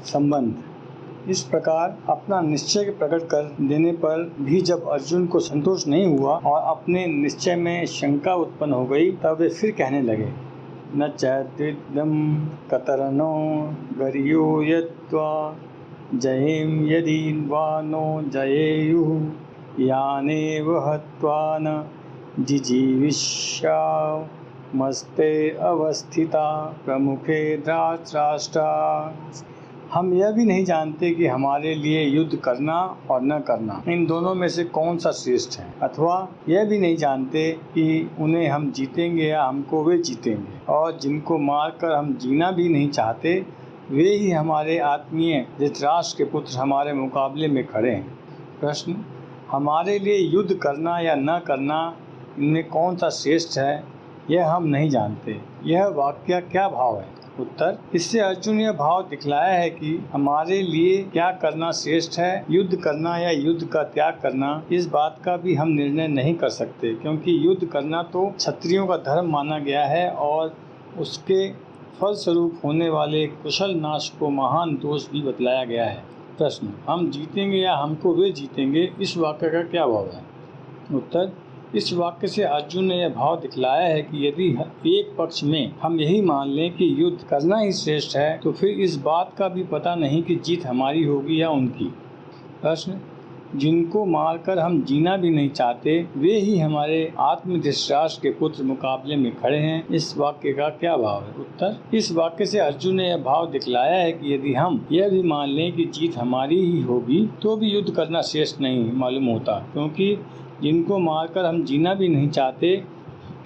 संबंध। इस प्रकार अपना निश्चय प्रकट कर देने पर भी जब अर्जुन को संतोष नहीं हुआ और अपने निश्चय में शंका उत्पन्न हो गई, तब वे फिर कहने लगे, न चैद्विदं कतरनो गरियो यद्वा जयेम यदि वा नो जयेयुः यानेव हत्वा न जिजीविष्यामस्ते अवस्थिता प्रमुखे धृतराष्ट्रा। हम यह भी नहीं जानते कि हमारे लिए युद्ध करना और न करना, इन दोनों में से कौन सा श्रेष्ठ है, अथवा यह भी नहीं जानते कि उन्हें हम जीतेंगे या हमको वे जीतेंगे। और जिनको मारकर हम जीना भी नहीं चाहते, वे ही हमारे आत्मीय धृतराष्ट्र के पुत्र हमारे मुकाबले में खड़े हैं। प्रश्न, हमारे लिए युद्ध करना या न करना, इनमें कौन सा श्रेष्ठ है, यह हम नहीं जानते। यह वाक्य क्या भाव है? उत्तर, इससे अर्जुन यह भाव दिखलाया है कि हमारे लिए क्या करना श्रेष्ठ है, युद्ध करना या युद्ध का त्याग करना। इस बात का भी हम निर्णय नहीं कर सकते, क्योंकि युद्ध करना तो क्षत्रियों का धर्म माना गया है और उसके फलस्वरूप होने वाले कुशल नाश को महान दोष भी बतलाया गया है। प्रश्न, हम जीतेंगे या हमको वे जीतेंगे, इस वाक्य का क्या भाव है? उत्तर, इस वाक्य से अर्जुन ने यह भाव दिखलाया है कि यदि एक पक्ष में हम यही मान लें कि युद्ध करना ही श्रेष्ठ है, तो फिर इस बात का भी पता नहीं कि जीत हमारी होगी या उनकी। प्रश्न, जिनको मारकर हम जीना भी नहीं चाहते, वे ही हमारे आत्मधृतराष्ट्र के पुत्र मुकाबले में खड़े हैं, इस वाक्य का क्या भाव है? उत्तर, इस वाक्य से अर्जुन ने यह भाव दिखलाया है कि यदि हम यह भी मान लें कि जीत हमारी ही होगी, तो भी युद्ध करना श्रेष्ठ नहीं मालूम होता, क्योंकि जिनको मारकर हम जीना भी नहीं चाहते,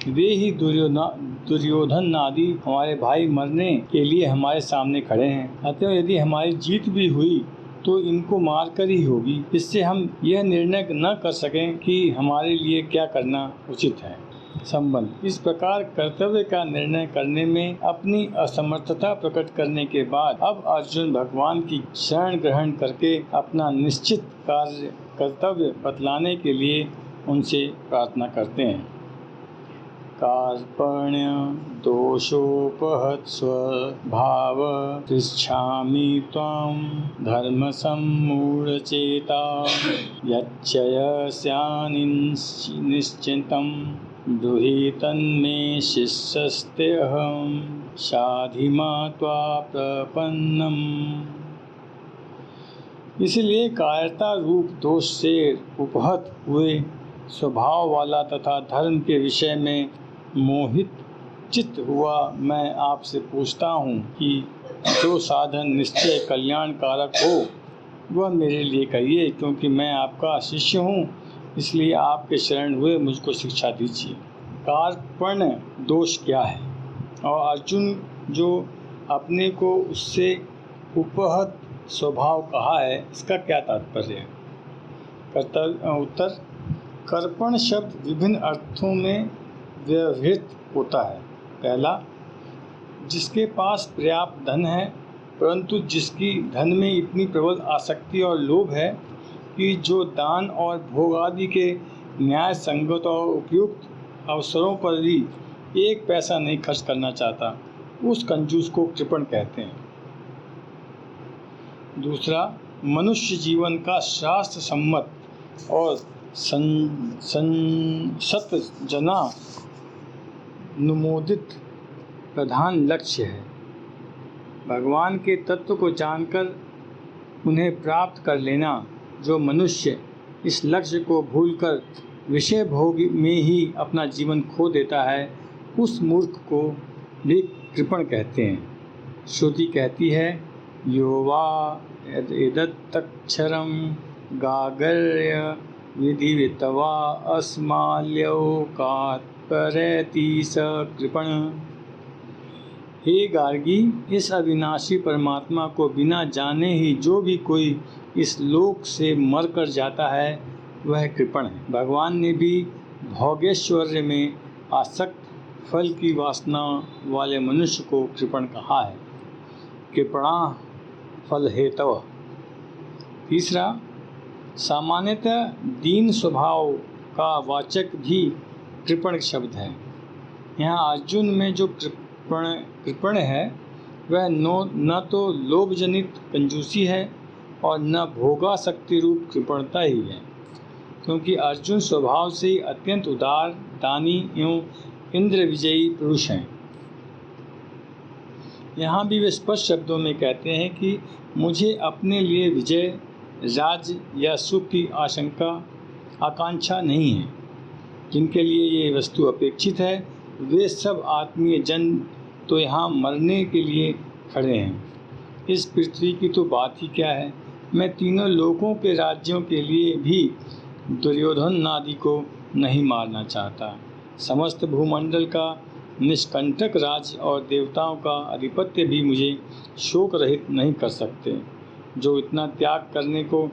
वे ही दुर्योधन आदि हमारे भाई मरने के लिए हमारे सामने खड़े हैं। अतः यदि हमारी जीत भी हुई तो इनको मारकर ही होगी। इससे हम यह निर्णय न कर सकें कि हमारे लिए क्या करना उचित है। संबंध, इस प्रकार कर्तव्य का निर्णय करने में अपनी असमर्थता प्रकट करने के बाद अब अर्जुन भगवान की शरण ग्रहण करके अपना निश्चित कर्तव्य बतलाने के लिए उनसे प्रार्थना करते हैं। कार्पण्य दोषोपहत्स्व भाव पृच्छामि त्वां धर्म सम्मूढचेता यच्चयस्यानि निश्चितं ब्रूहि तन्मे शिष्यस्तेऽहं शाधिमा त्वा प्रपन्नम्। इसलिए कायरता रूप दोष से उपहत हुए स्वभाव वाला तथा धर्म के विषय में मोहित चित्त हुआ मैं आपसे पूछता हूँ कि जो साधन निश्चय कल्याणकारक हो वह मेरे लिए कहिए, क्योंकि मैं आपका शिष्य हूँ, इसलिए आपके शरण हुए मुझको शिक्षा दीजिए। कार्पण्य दोष क्या है और अर्जुन जो अपने को उससे उपहत स्वभाव कहा है, इसका क्या तात्पर्य है? उत्तर, कर्पण शब्द विभिन्न अर्थों में व्यवहृत होता है। पहला, जिसके पास पर्याप्त धन है, परंतु जिसकी धन में इतनी प्रबल आसक्ति और लोभ है कि जो दान और भोग आदि के न्याय संगत और उपयुक्त अवसरों पर भी एक पैसा नहीं खर्च करना चाहता, उस कंजूस को कृपण कहते हैं। दूसरा, मनुष्य जीवन का शास्त्र सम्मत और सतजना अनुमोदित प्रधान लक्ष्य है। भगवान के तत्व को जानकर उन्हें प्राप्त कर लेना। जो मनुष्य इस लक्ष्य को भूलकर विषय भोग में ही अपना जीवन खो देता है, उस मूर्ख को भी कृपण कहते हैं। श्रुति कहती है, यो वा यदत्तक्षरं गागर्य विधिवितवा अस्माल्योकात्परति स कृपण। हे गार्गी, इस अविनाशी परमात्मा को बिना जाने ही जो भी कोई इस लोक से मरकर जाता है वह कृपण है। भगवान ने भी भोगेश्वर्य में आसक्त फल की वासना वाले मनुष्य को कृपण कहा है। कृपणा फल हेतव। तीसरा, सामान्यतः दीन स्वभाव का वाचक भी कृपण शब्द है। यहाँ अर्जुन में जो कृपण है वह न तो लोभ जनित कंजूसी है और न भोगासक्ति रूप कृपणता ही है, क्योंकि अर्जुन स्वभाव से ही अत्यंत उदार, दानी एवं इंद्र विजयी पुरुष हैं। यहाँ भी वे स्पष्ट शब्दों में कहते हैं कि मुझे अपने लिए विजय, राज्य या सुख की आकांक्षा नहीं है। जिनके लिए ये वस्तु अपेक्षित है वे सब आत्मीय जन तो यहाँ मरने के लिए खड़े हैं। इस पृथ्वी की तो बात ही क्या है। मैं तीनों लोकों के राज्यों के लिए भी दुर्योधन आदि को नहीं मारना चाहता। समस्त भूमंडल का निष्कंटक राज और देवताओं का आधिपत्य भी मुझे शोक रहित नहीं कर सकते। जो इतना त्याग करने को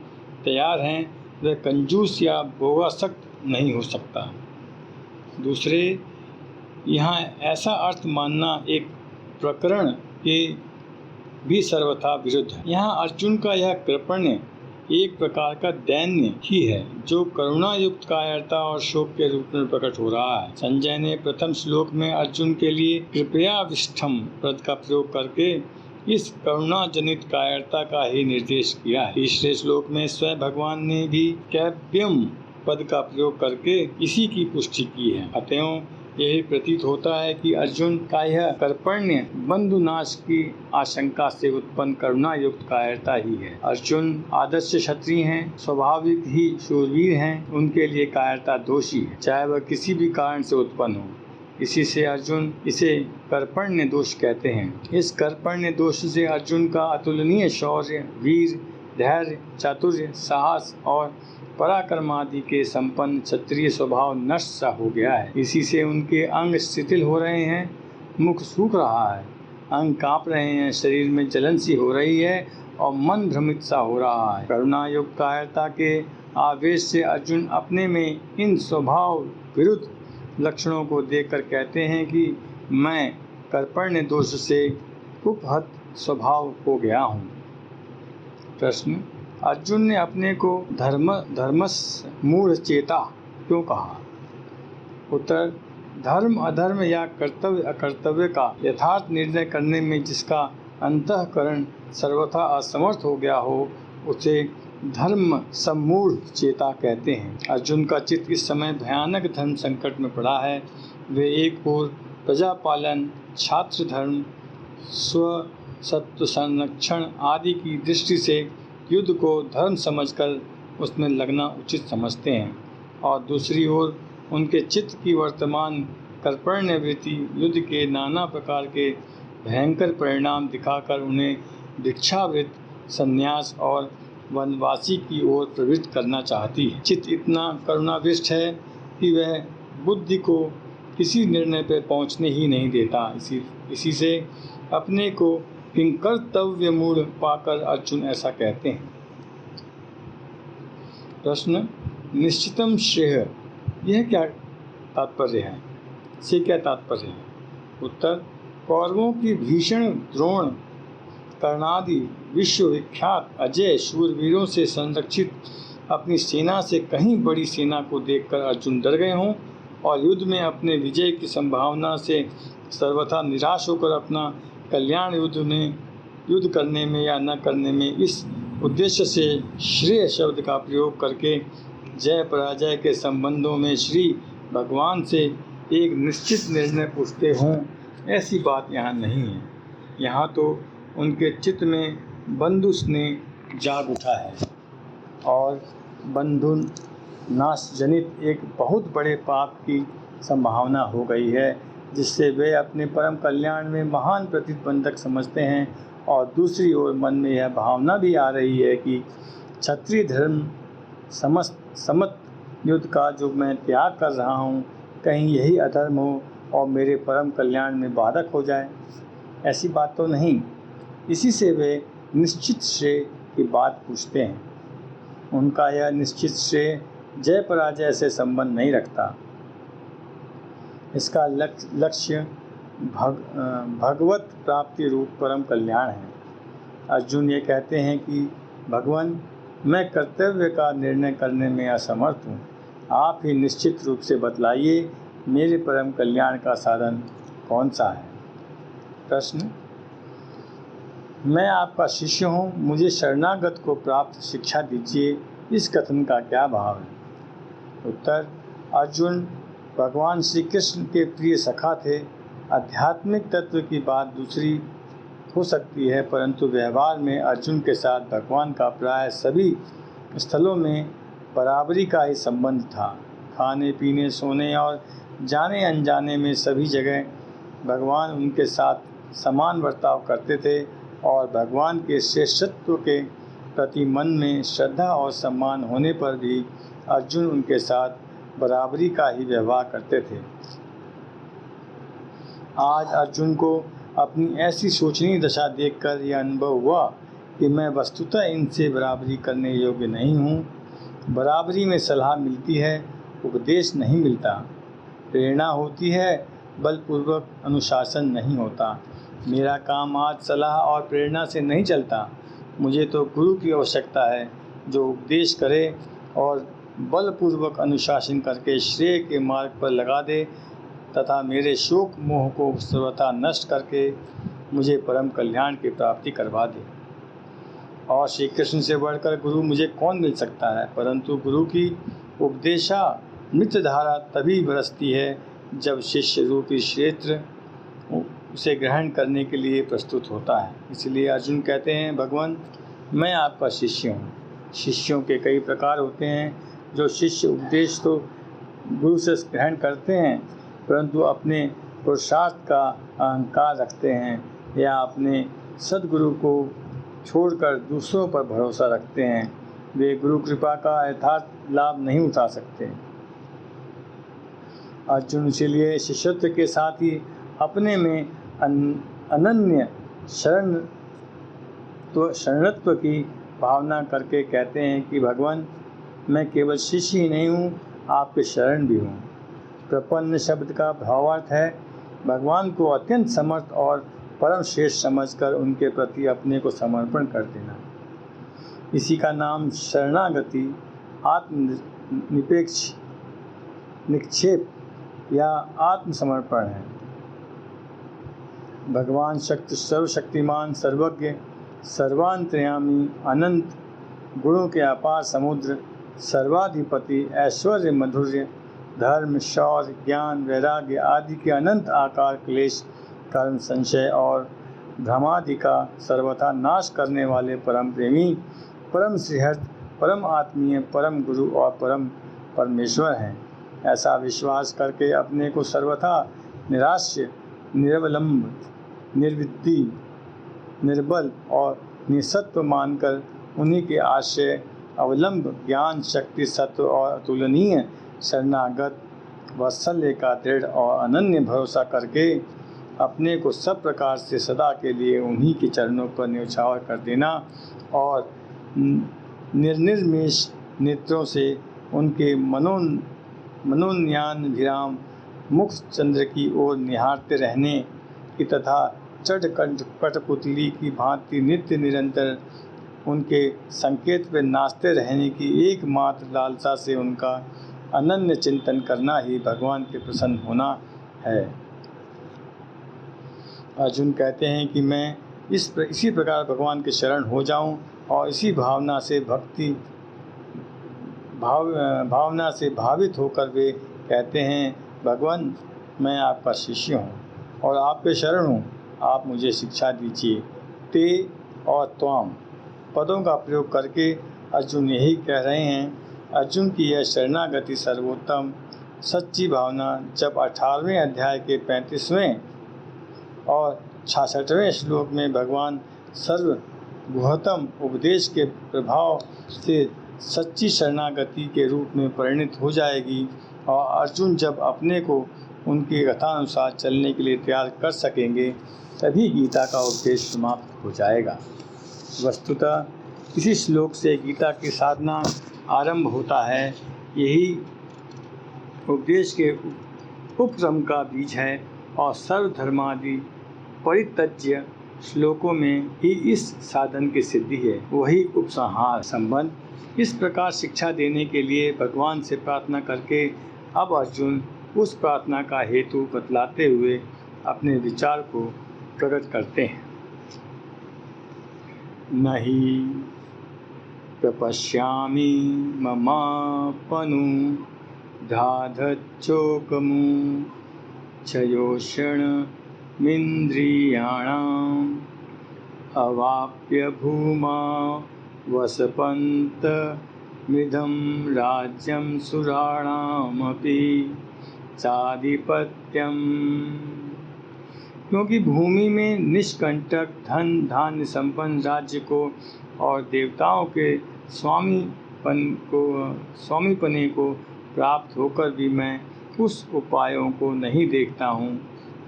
तैयार हैं वह कंजूस या भोगासक्त नहीं हो सकता। दूसरे, यहाँ ऐसा अर्थ मानना एक प्रकरण के भी सर्वथा विरुद्ध है। यहाँ अर्जुन का यह कृपण्य एक प्रकार का दैन्य ही है जो करुणा युक्त कायरता और शोक के रूप में प्रकट हो रहा है। संजय ने प्रथम श्लोक में अर्जुन के लिए कृपया विष्ठम पद का प्रयोग करके इस करुणा जनित कायरता का ही निर्देश किया है। तीसरे श्लोक में स्वयं भगवान ने भी कैव्यम पद का प्रयोग करके इसी की पुष्टि की है। अतएव यही प्रतीत होता है कि अर्जुन का यह कर्पण्य बंधुनाश की आशंका से उत्पन्न करुणा युक्त कायरता ही है। अर्जुन आदर्श क्षत्रिय हैं, स्वाभाविक ही शूरवीर हैं, उनके लिए कायरता दोषी है, चाहे वह किसी भी कारण से उत्पन्न हो। इसी से अर्जुन इसे कर्पण्य दोष कहते हैं। इस कर्पण्य दोष से अर्जुन का अतुलनीय शौर्य, वीर, धैर्य, चातुर्य, साहस और पराक्रम आदि के संपन्न क्षत्रिय स्वभाव नष्ट सा हो गया है। इसी से उनके अंग शिथिल हो रहे हैं, मुख सूख रहा है, अंग कांप रहे हैं, शरीर में जलन सी हो रही है और मन भ्रमित सा हो रहा है। करुणा युक्त कायरता के आवेश से अर्जुन अपने में इन स्वभाव विरुद्ध लक्षणों को देखकर कहते हैं कि मैं कर्पण्य दोष से कुपहत स्वभाव हो गया हूँ। प्रश्न, अर्जुन ने अपने को धर्मस मूढ़ चेता क्यों कहा? उत्तर, धर्म अधर्म या कर्तव्य अकर्तव्य का यथार्थ निर्णय करने में जिसका अंतःकरण सर्वथा असमर्थ हो गया हो उसे धर्म सम्मूढ़ चेता कहते हैं। अर्जुन का चित्त इस समय भयानक धर्म संकट में पड़ा है। वे एक ओर प्रजापालन, छात्र धर्म, स्व सत्व संरक्षण आदि की दृष्टि से युद्ध को धर्म समझकर उसमें लगना उचित समझते हैं और दूसरी ओर उनके चित्त की वर्तमान कर्पण्य वृत्ति युद्ध के नाना प्रकार के भयंकर परिणाम दिखाकर उन्हें भिक्षावृत्त, संन्यास और वनवासी की ओर प्रवृत्त करना चाहती है। चित्त इतना करुणाविष्ट है कि वह बुद्धि को किसी निर्णय पर पहुंचने ही नहीं देता। इसी से अपने को किंकर्तव्य मूढ़ पाकर अर्जुन ऐसा कहते हैं। प्रश्न, निश्चितम श्रेय यह क्या तात्पर्य है? से क्या तात्पर्य है? उत्तर, कौरवों की भीषण, द्रोण, कर्णादि विश्वविख्यात अजय शूरवीरों से संरक्षित अपनी सेना से कहीं बड़ी सेना को देखकर अर्जुन डर गए हों और युद्ध में अपने विजय की संभावना से सर्वथा निराश होकर अपना कल्याण युद्ध करने में या न करने में इस उद्देश्य से श्रेय शब्द का प्रयोग करके जय पराजय के संबंधों में श्री भगवान से एक निश्चित निर्णय पूछते हों, ऐसी बात यहाँ नहीं है। यहाँ तो उनके चित्त में बंधु स्नेह जाग उठा है और बंधु नाश जनित एक बहुत बड़े पाप की संभावना हो गई है जिससे वे अपने परम कल्याण में महान प्रतिबंधक समझते हैं और दूसरी ओर मन में यह भावना भी आ रही है कि क्षत्रिय धर्म समस्त युद्ध का जो मैं त्याग कर रहा हूँ कहीं यही अधर्म हो और मेरे परम कल्याण में बाधक हो जाए। ऐसी बात तो नहीं। इसी से वे निश्चित श्रेय की बात पूछते हैं। उनका यह निश्चित श्रेय जय पराजय से संबंध नहीं रखता। इसका लक्ष्य भगवत प्राप्ति रूप परम कल्याण है। अर्जुन ये कहते हैं कि भगवान, मैं कर्तव्य का निर्णय करने में असमर्थ हूँ, आप ही निश्चित रूप से बतलाइए मेरे परम कल्याण का साधन कौन सा है। प्रश्न, मैं आपका शिष्य हूँ, मुझे शरणागत को प्राप्त शिक्षा दीजिए, इस कथन का क्या भाव है? उत्तर: अर्जुन भगवान श्री कृष्ण के प्रिय सखा थे। आध्यात्मिक तत्व की बात दूसरी हो सकती है, परंतु व्यवहार में अर्जुन के साथ भगवान का प्राय सभी स्थलों में बराबरी का ही संबंध था। खाने पीने, सोने और जाने अनजाने में सभी जगह भगवान उनके साथ समान बर्ताव करते थे और भगवान के श्रेष्ठत्व के प्रति मन में श्रद्धा और सम्मान होने पर भी अर्जुन उनके साथ बराबरी का ही व्यवहार करते थे। आज अर्जुन को अपनी ऐसी शोचनीय दशा देखकर यह अनुभव हुआ कि मैं वस्तुतः इनसे बराबरी करने योग्य नहीं हूँ। बराबरी में सलाह मिलती है, उपदेश नहीं मिलता। प्रेरणा होती है, बलपूर्वक अनुशासन नहीं होता। मेरा काम आज सलाह और प्रेरणा से नहीं चलता। मुझे तो गुरु की आवश्यकता है, जो उपदेश करे और बलपूर्वक अनुशासन करके श्रेय के मार्ग पर लगा दे तथा मेरे शोक मोह को सर्वथा नष्ट करके मुझे परम कल्याण की प्राप्ति करवा दे। और श्री कृष्ण से बढ़कर गुरु मुझे कौन मिल सकता है? परंतु गुरु की उपदेशामृत धारा तभी बरसती है जब शिष्य रूपी क्षेत्र उसे ग्रहण करने के लिए प्रस्तुत होता है। इसलिए अर्जुन कहते हैं, भगवान मैं आपका शिष्य हूँ। शिष्यों के कई प्रकार होते हैं। जो शिष्य उपदेश तो गुरु से ग्रहण करते हैं, परंतु अपने पुरुषार्थ का अहंकार रखते हैं या अपने सद्गुरु को छोड़कर दूसरों पर भरोसा रखते हैं, वे गुरु कृपा का यथार्थ लाभ नहीं उठा सकते। अर्जुन इसलिए शिष्यत्व के साथ ही अपने में अनन्य शरणत्व की भावना करके कहते हैं कि भगवान मैं केवल शिष्य ही नहीं हूँ, आपके शरण भी हूँ। प्रपन्न शब्द का भावार्थ है भगवान को अत्यंत समर्थ और परम श्रेष्ठ समझकर उनके प्रति अपने को समर्पण कर देना। इसी का नाम शरणागति, आत्मनिपेक्ष निक्षेप या आत्मसमर्पण है। भगवान सर्वशक्तिमान, सर्वज्ञ, सर्वांतर्यामी, अनंत गुणों के अपार समुद्र, सर्वाधिपति, ऐश्वर्य, माधुर्य, धर्म, शौर्य, ज्ञान, वैराग्य आदि के अनंत आकार, क्लेश, कर्म, संशय और भ्रमादि का सर्वथा नाश करने वाले परम प्रेमी, परम श्रीहर्ष, परम आत्मीय, परम गुरु और परम परमेश्वर हैं। ऐसा विश्वास करके अपने को सर्वथा निराश्य, निरवलंब, निर्विद्दी, निर्बल और निसत्व मानकर उन्हीं के आश्रय, अवलंब, ज्ञान, शक्ति, सत्व और अतुलनीय शरणागत वात्सल्य का दृढ़ और अनन्य भरोसा करके अपने को सब प्रकार से सदा के लिए उन्हीं के चरणों पर न्यौछावर कर देना और निर्निमेष नेत्रों से उनके मनोन्यान विराम मुख चंद्र की ओर निहारते रहने की तथा चढ़ कठपुतली की भांति नित्य निरंतर उनके संकेत पर नाचते रहने की एकमात्र लालसा से उनका अनन्य चिंतन करना ही भगवान के प्रसन्न होना है। अर्जुन कहते हैं कि मैं इसी प्रकार भगवान के शरण हो जाऊं और इसी भावना से भावित होकर वे कहते हैं, भगवान मैं आपका शिष्य हूँ और आपके शरण हूँ, आप मुझे शिक्षा दीजिए। ते और त्वाम पदों का प्रयोग करके अर्जुन यही कह रहे हैं। अर्जुन की यह शरणागति सर्वोत्तम सच्ची भावना जब 18वें अध्याय के 35वें और 66वें श्लोक में भगवान सर्वगुहतम उपदेश के प्रभाव से सच्ची शरणागति के रूप में परिणित हो जाएगी और अर्जुन जब अपने को उनके कथानुसार चलने के लिए तैयार कर सकेंगे, तभी गीता का उपदेश समाप्त हो जाएगा। वस्तुतः इसी श्लोक से गीता की साधना आरंभ होता है। यही उपदेश के उपक्रम का बीज है और सर्वधर्मादि परित्यज्य श्लोकों में ही इस साधन की सिद्धि है। वही उपसंहार संबंध। इस प्रकार शिक्षा देने के लिए भगवान से प्रार्थना करके अब अर्जुन उस प्रार्थना का हेतु बतलाते हुए अपने विचार को प्रकट करते हैं। नहि प्रपश्यामि ममापनु धाधच्चोकमु क्षयोषणमिन्द्रियाणाम् अवाप्य भूमा वसपन्तमिदं राज्यं सुराणामपि चाधिपत्यम्। क्योंकि भूमि में निष्कंटक धन धान्य संपन्न राज्य को और देवताओं के स्वामीपने को प्राप्त होकर भी मैं उस उपायों को नहीं देखता हूँ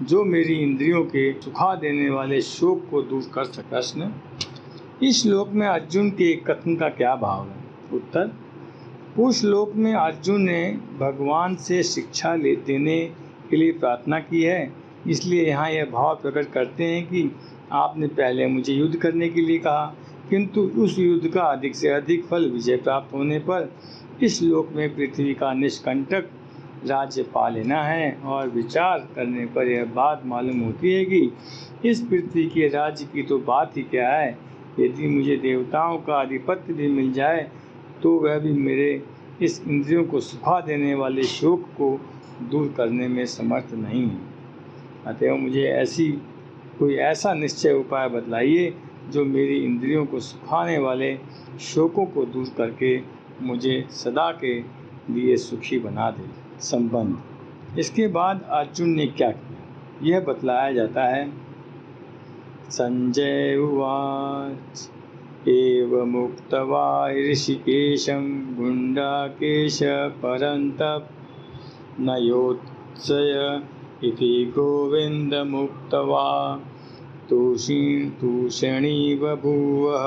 जो मेरी इंद्रियों के सुखा देने वाले शोक को दूर कर सके। प्रश्न, इस श्लोक में अर्जुन के कथन का क्या भाव है? उत्तर, उस श्लोक में अर्जुन ने भगवान से शिक्षा देने के लिए प्रार्थना की है, इसलिए यहाँ यह भाव प्रकट करते हैं कि आपने पहले मुझे युद्ध करने के लिए कहा, किंतु उस युद्ध का अधिक से अधिक फल विजय प्राप्त होने पर इस श्लोक में पृथ्वी का निष्कंटक राज्य पा लेना है। और विचार करने पर यह बात मालूम होती है कि इस पृथ्वी के राज्य की तो बात ही क्या है, यदि मुझे देवताओं का आधिपत्य भी मिल जाए तो वह भी मेरे इस इंद्रियों को सुखा देने वाले शोक को दूर करने में समर्थ नहीं है। अतएव मुझे कोई ऐसा निश्चय उपाय बतलाइए जो मेरी इंद्रियों को सुखाने वाले शोकों को दूर करके मुझे सदा के लिए सुखी बना दे। संबंध, इसके बाद अर्जुन ने क्या किया यह बतलाया जाता है। संजय उवाच एवमुक्त्वा ऋषिकेशं गुण्डाकेश परन्तप न योत्सय इति गोविन्दमुक्त्वा तूषणी बभूवः।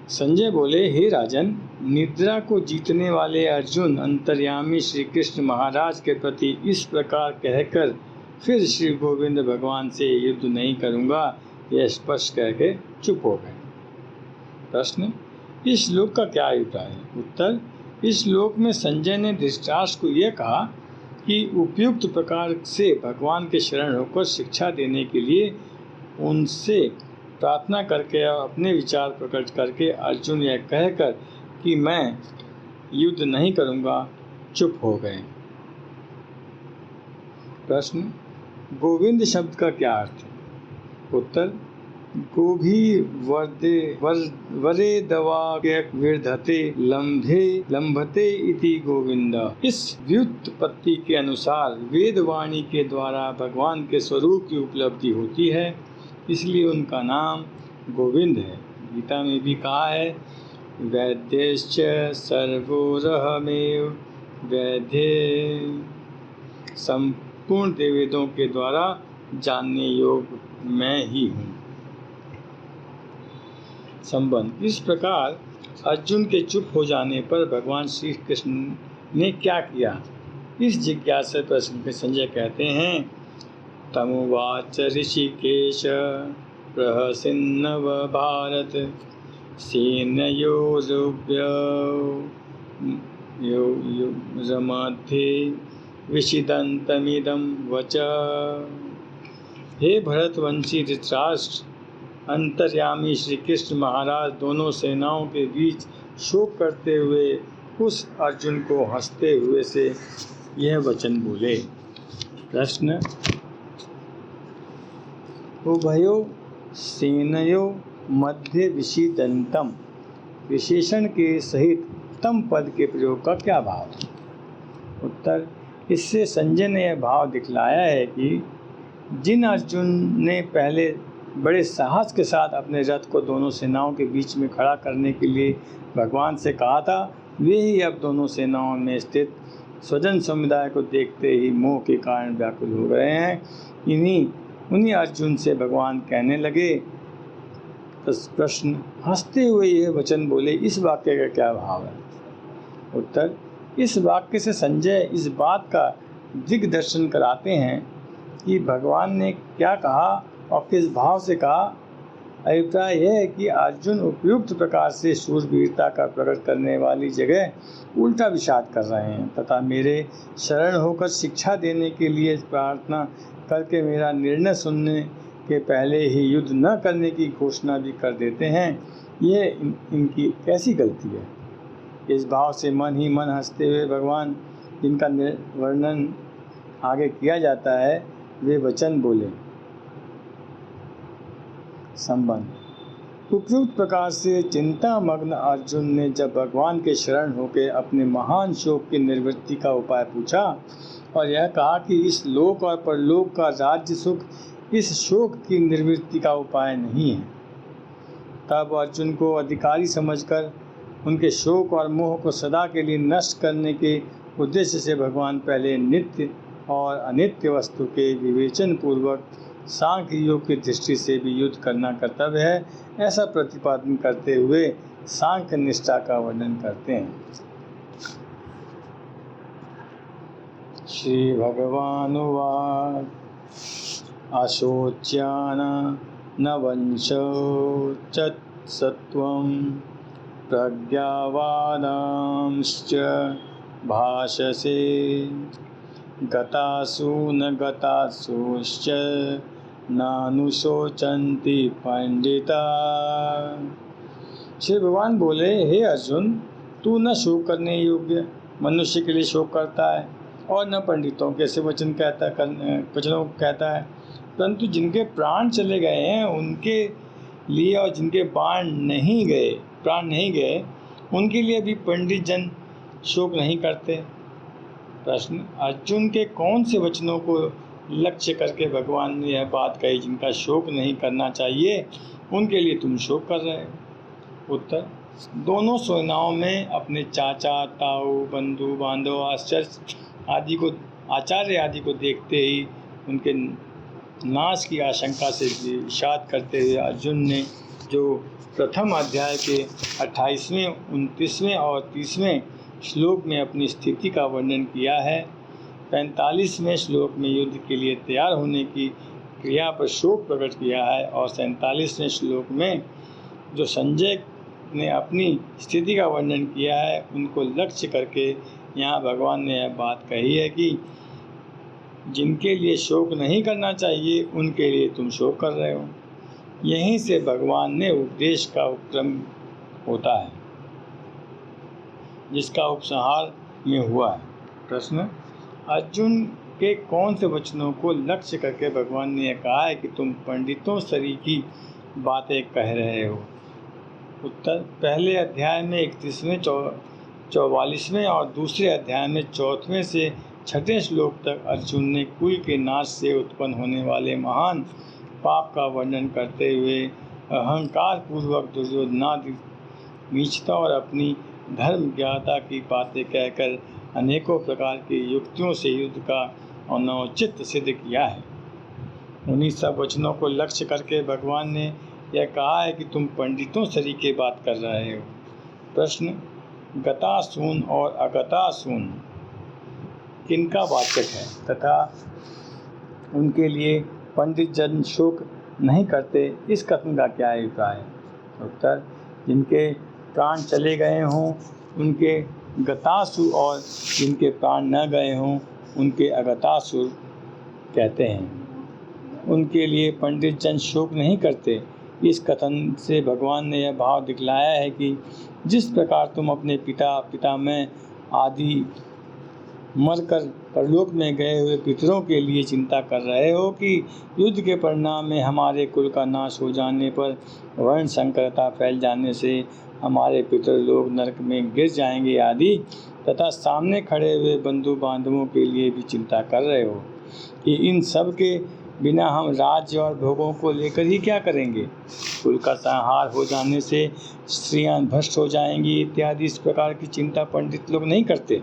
संजय बोले, हे राजन, निद्रा को जीतने वाले अर्जुन अंतर्यामी श्री कृष्ण महाराज के प्रति इस प्रकार कहकर फिर श्री गोविंद भगवान से युद्ध नहीं करूंगा यह स्पष्ट कहकर चुप हो गए। प्रश्न, इस श्लोक का क्या अभिप्राय है? उत्तर, इस श्लोक में संजय ने धृतराष्ट्र को यह कहा कि उपयुक्त प्रकार से भगवान के शरण होकर शिक्षा देने के लिए उनसे प्रार्थना करके और अपने विचार प्रकट करके अर्जुन यह कहकर कि मैं युद्ध नहीं करूंगा चुप हो गए। प्रश्न, गोविंद शब्द का क्या अर्थ है? उत्तर, गोभी वरे दवाक्यविर्धते लंभते इति गोविंद। इस व्युत्पत्ति के अनुसार वेदवाणी के द्वारा भगवान के स्वरूप की उपलब्धि होती है, इसलिए उनका नाम गोविंद है। गीता में भी कहा है, वैद्यश्च सर्वोरहमेव वैद्य, संपूर्ण वेदों के द्वारा जानने योग्य मैं ही हूँ। संबंध, इस प्रकार अर्जुन के चुप हो जाने पर भगवान श्री कृष्ण ने क्या किया, इस जिज्ञासा पर संजय कहते हैं, तमुवाच ऋषिकेश प्रहसिन्नव भारत सेनयोरुभ्यमध्ये विषिदन्तमिदं वच। हे भरतवंशी धृतराष्ट्र, अंतर्यामी श्री कृष्ण महाराज दोनों सेनाओं के बीच शोक करते हुए उस अर्जुन को हंसते हुए से यह वचन बोले। प्रश्न, उभयो सेनयो मध्य विषिदंतम विशेषण के सहित तम पद के प्रयोग का क्या भाव है? उत्तर, इससे संजय ने यह भाव दिखलाया है कि जिन अर्जुन ने पहले बड़े साहस के साथ अपने रथ को दोनों सेनाओं के बीच में खड़ा करने के लिए भगवान से कहा था, वे ही अब दोनों सेनाओं में स्थित स्वजन समुदाय को देखते ही मोह के कारण व्याकुल हो गए हैं। उन्हीं अर्जुन से भगवान कहने लगे। प्रश्न, हंसते हुए यह वचन बोले, इस वाक्य का क्या भाव है? उत्तर, इस वाक्य से संजय इस बात का दिग्दर्शन कराते हैं कि भगवान ने क्या कहा और किस भाव से कहा। अभिप्राय यह है कि अर्जुन उपयुक्त प्रकार से शूरवीरता का प्रकट करने वाली जगह उल्टा विषाद कर रहे हैं तथा मेरे शरण होकर शिक्षा देने के लिए प्रार्थना करके मेरा निर्णय सुनने के पहले ही युद्ध न करने की घोषणा भी कर देते हैं। ये इनकी कैसी गलती है? इस भाव से मन ही मन हंसते हुए भगवान, जिनका वर्णन आगे किया जाता है, वे वचन बोले। संबंध। उपयुक्त प्रकार से चिंता मग्न अर्जुन ने जब भगवान के शरण होकर अपने महान शोक की निवृत्ति का उपाय पूछा और यह कहा कि इस लोक और परलोक का राज्य सुख इस शोक की निवृत्ति का उपाय नहीं है, तब अर्जुन को अधिकारी समझकर उनके शोक और मोह को सदा के लिए नष्ट करने के उद्देश्य से भगवान पहले नित्य और अनित्य वस्तु के विवेचन पूर्वक सांख्य योग की दृष्टि से भी युद्ध करना कर्तव्य है, ऐसा प्रतिपादन करते हुए सांख्य निष्ठा का वर्णन करते हैं। श्री भगवान उवाच अशोच्यान न वंशोचत् सत्वं प्रज्ञावादांश्च भाषसे गतासु न गतासुश्च नानुशोचन्ति पंडिता। श्री भगवान बोले, हे अर्जुन, तू न शोक करने योग्य मनुष्य के लिए शोक करता है और न पंडितों के ऐसे वचनों को कहता है, परंतु जिनके प्राण चले गए हैं उनके लिए और जिनके प्राण नहीं गए उनके लिए भी पंडित जन शोक नहीं करते। प्रश्न। अर्जुन के कौन से वचनों को लक्ष्य करके भगवान ने यह बात कही जिनका शोक नहीं करना चाहिए, उनके लिए तुम शोक कर रहे हो? उत्तर। दोनों सेनाओं में अपने चाचा, ताऊ, बंधु बांधव, आचार्य आदि को देखते ही उनके नाश की आशंका से विषाद करते हुए अर्जुन ने जो प्रथम अध्याय के 28वें, 29वें और 30वें श्लोक में अपनी स्थिति का वर्णन किया है, 45वें श्लोक में युद्ध के लिए तैयार होने की क्रिया पर शोक प्रकट किया है और 47वें श्लोक में जो संजय ने अपनी स्थिति का वर्णन किया है, उनको लक्ष्य करके यहाँ भगवान ने यह बात कही है कि जिनके लिए शोक नहीं करना चाहिए उनके लिए तुम शोक कर रहे हो। यहीं से भगवान ने उपदेश का उपक्रम होता है जिसका उपसंहार में हुआ है। प्रश्न। अर्जुन के कौन से वचनों को लक्ष्य करके भगवान ने यह कहा है कि तुम पंडितों सरीखी बातें कह रहे हो? उत्तर। पहले अध्याय में 31वें, 44वें और दूसरे अध्याय में 4वें से 6वें श्लोक तक अर्जुन ने कुल के नाश से उत्पन्न होने वाले महान पाप का वर्णन करते हुए अहंकार पूर्वक दुर्योधनादि नीचता और अपनी धर्म ज्ञाता की बातें कहकर अनेकों प्रकार की युक्तियों से युद्ध का अनौचित्य सिद्ध किया है। उन्हीं सब वचनों को लक्ष्य करके भगवान ने यह कहा है कि तुम पंडितों सरीखे बात कर रहे हो। प्रश्न। गतासून और अगतासून किनका वाचक है तथा उनके लिए पंडित जन शोक नहीं करते, इस कथन का क्या अभिप्राय है? उत्तर। जिनके प्राण चले गए हों उनके गतासु और जिनके प्राण न गए हों उनके अगतासुर कहते हैं। उनके लिए पंडित जन शोक नहीं करते, इस कथन से भगवान ने यह भाव दिखलाया है कि जिस प्रकार तुम अपने पितामह आदि मरकर परलोक में गए हुए पितरों के लिए चिंता कर रहे हो कि युद्ध के परिणाम में हमारे कुल का नाश हो जाने पर वर्ण संकरता फैल जाने से हमारे पितर लोग नरक में गिर जाएंगे आदि, तथा सामने खड़े हुए बंधु बांधवों के लिए भी चिंता कर रहे हो कि इन सब के बिना हम राज्य और भोगों को लेकर ही क्या करेंगे, कुल का संहार हो जाने से स्त्रियां भ्रष्ट हो जाएंगी इत्यादि इस प्रकार की चिंता पंडित लोग नहीं करते,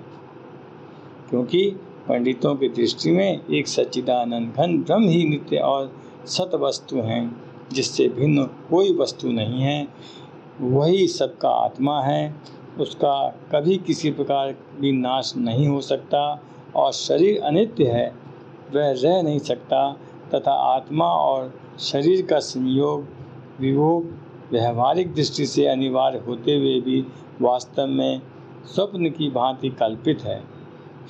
क्योंकि पंडितों की दृष्टि में एक सच्चिदानंद घन ब्रह्म ही नित्य और सत वस्तु हैं, जिससे भिन्न कोई वस्तु नहीं है। वही सबका आत्मा है, उसका कभी किसी प्रकार भी नाश नहीं हो सकता और शरीर अनित्य है, वह रह नहीं सकता, तथा आत्मा और शरीर का संयोग विभोग व्यवहारिक दृष्टि से अनिवार्य होते हुए भी वास्तव में स्वप्न की भांति कल्पित है।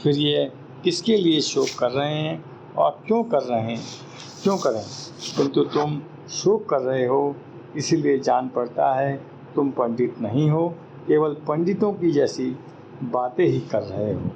फिर ये किसके लिए शोक कर रहे हैं और क्यों कर रहे हैं, क्यों करें, किंतु तुम शोक कर रहे हो, इसीलिए जान पड़ता है तुम पंडित नहीं हो, केवल पंडितों की जैसी बातें ही कर रहे हो।